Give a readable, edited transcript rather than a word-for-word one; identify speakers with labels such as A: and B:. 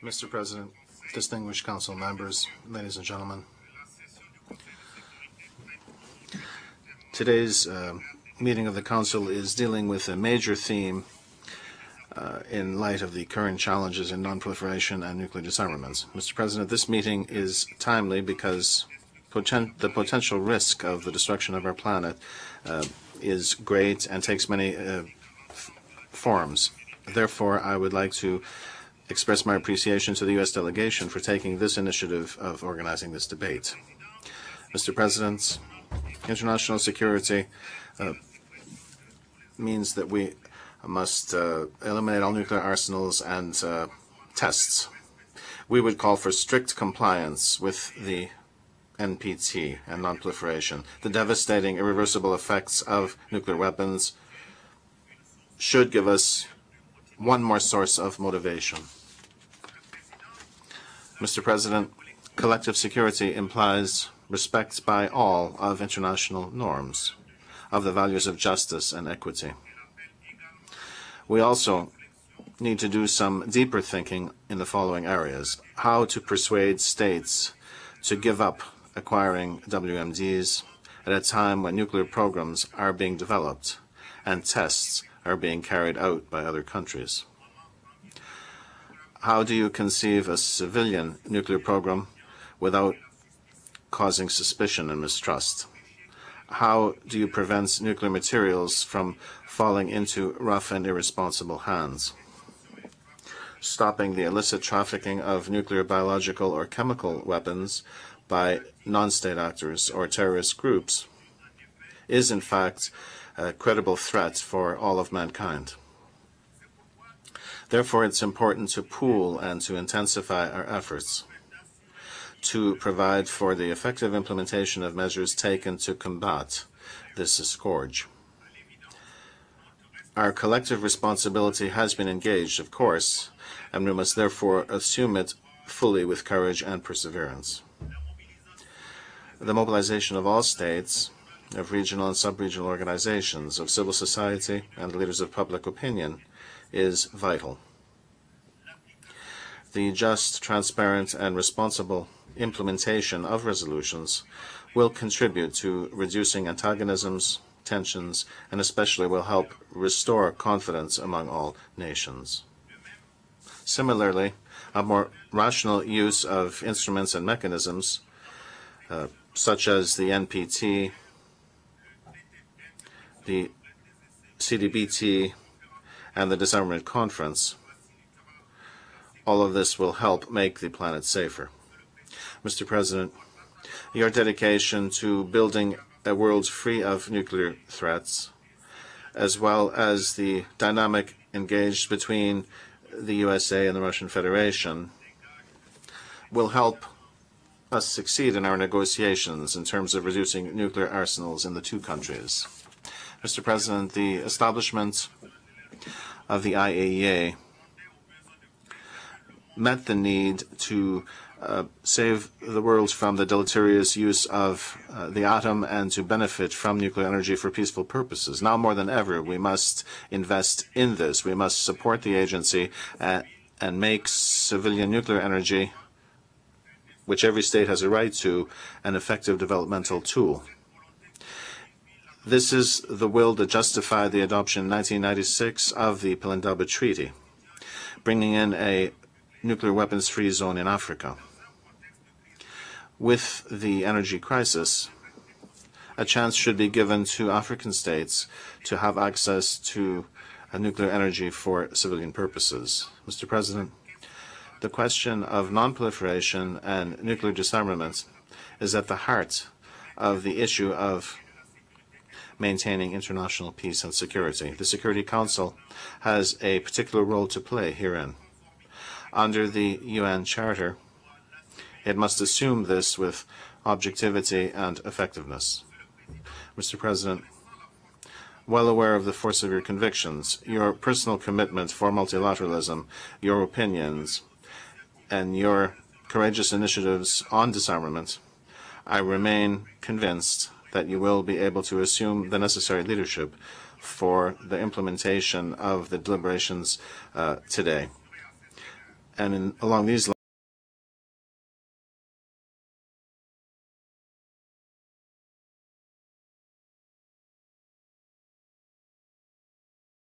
A: Mr. President, distinguished council members, ladies and gentlemen. Today's meeting of the Council is dealing with a major theme in light of the current challenges in non-proliferation and nuclear disarmament. Mr. President, this meeting is timely because the potential risk of the destruction of our planet is great and takes many forms. Therefore, I would like to express my appreciation to the U.S. delegation for taking this initiative of organizing this debate. Mr. President, international security means that we must eliminate all nuclear arsenals and tests. We would call for strict compliance with the NPT and non-proliferation. The devastating, irreversible effects of nuclear weapons should give us one more source of motivation. Mr. President, collective security implies respect by all of international norms, of the values of justice and equity. We also need to do some deeper thinking in the following areas: how to persuade states to give up acquiring WMDs at a time when nuclear programs are being developed and tests are being carried out by other countries. How do you conceive a civilian nuclear program without causing suspicion and mistrust? How do you prevent nuclear materials from falling into rough and irresponsible hands? Stopping the illicit trafficking of nuclear, biological, or chemical weapons by non-state actors or terrorist groups is, in fact, a credible threat for all of mankind. Therefore, it's important to pool and to intensify our efforts to provide for the effective implementation of measures taken to combat this scourge. Our collective responsibility has been engaged, of course, and we must therefore assume it fully with courage and perseverance. The mobilization of all states, of regional and sub-regional organizations, of civil society, and leaders of public opinion is vital. The just, transparent, and responsible implementation of resolutions will contribute to reducing antagonisms, tensions, and especially will help restore confidence among all nations. Similarly, a more rational use of instruments and mechanisms, such as the NPT, the CDBT, and the Disarmament Conference, all of this will help make the planet safer. Mr. President, your dedication to building a world free of nuclear threats, as well as the dynamic engaged between the USA and the Russian Federation, will help us succeed in our negotiations in terms of reducing nuclear arsenals in the two countries. Mr. President, the establishment of the IAEA met the need to save the world from the deleterious use of the atom and to benefit from nuclear energy for peaceful purposes. Now more than ever, we must invest in this. We must support the agency and make civilian nuclear energy, which every state has a right to, an effective developmental tool. This is the will that justified the adoption in 1996 of the Pelindaba Treaty, bringing in a nuclear weapons-free zone in Africa. With the energy crisis, a chance should be given to African states to have access to nuclear energy for civilian purposes. Mr. President, the question of non-proliferation and nuclear disarmament is at the heart of the issue of maintaining international peace and security. The Security Council has a particular role to play herein. Under the UN Charter, it must assume this with objectivity and effectiveness. Mr. President, well aware of the force of your convictions, your personal commitment for multilateralism, your opinions, and your courageous initiatives on disarmament, I remain convinced that you will be able to assume the necessary leadership for the implementation of the deliberations today. And along these